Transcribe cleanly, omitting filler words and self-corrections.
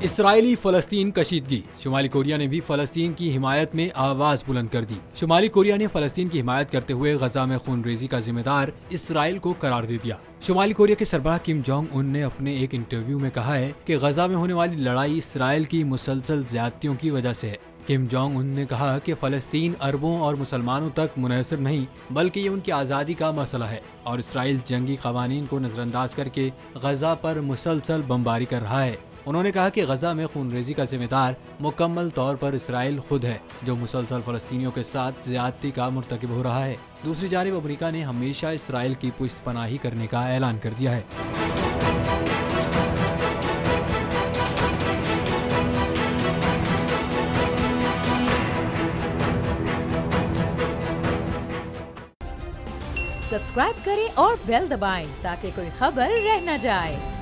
Israeli फलस्तीन कशीदगी। शुमाली Korea ने भी फलस्तीन की हिमायत में आवाज बुलंद कर दी। शुमाली कोरिया ने फलस्तीन की हिमायत करते हुए गजा में खूनरेजी का जिम्मेदार इसराइल को करार दे दिया। शुमाली कोरिया के सरबराह किम जोंग उन ने अपने एक इंटरव्यू में कहा है कि गजा में होने वाली लड़ाई इसराइल की मुसलसल ज्यादतियों की वजह से है। किम जोंग उन ने कहा कि फलस्तीन अरबों और मुसलमानों तक मुनहसर नहीं, बल्कि ये उनकी आज़ादी का मसला है और इसराइल जंगी कवानीन को नजरअंदाज करके गजा पर मुसलसल बमबारी कर रहा है। उन्होंने कहा कि गजा में खूनरेजी का जिम्मेदार मुकम्मल तौर पर इसराइल खुद है, जो मुसलसल फलस्तीनियों के साथ ज्यादती का मुर्तकिब हो रहा है। दूसरी जानिब अमेरिका ने हमेशा इसराइल की पुश्तपनाही करने का ऐलान कर दिया है। सब्सक्राइब करें और बेल दबाएं ताकि कोई खबर रह न जाए।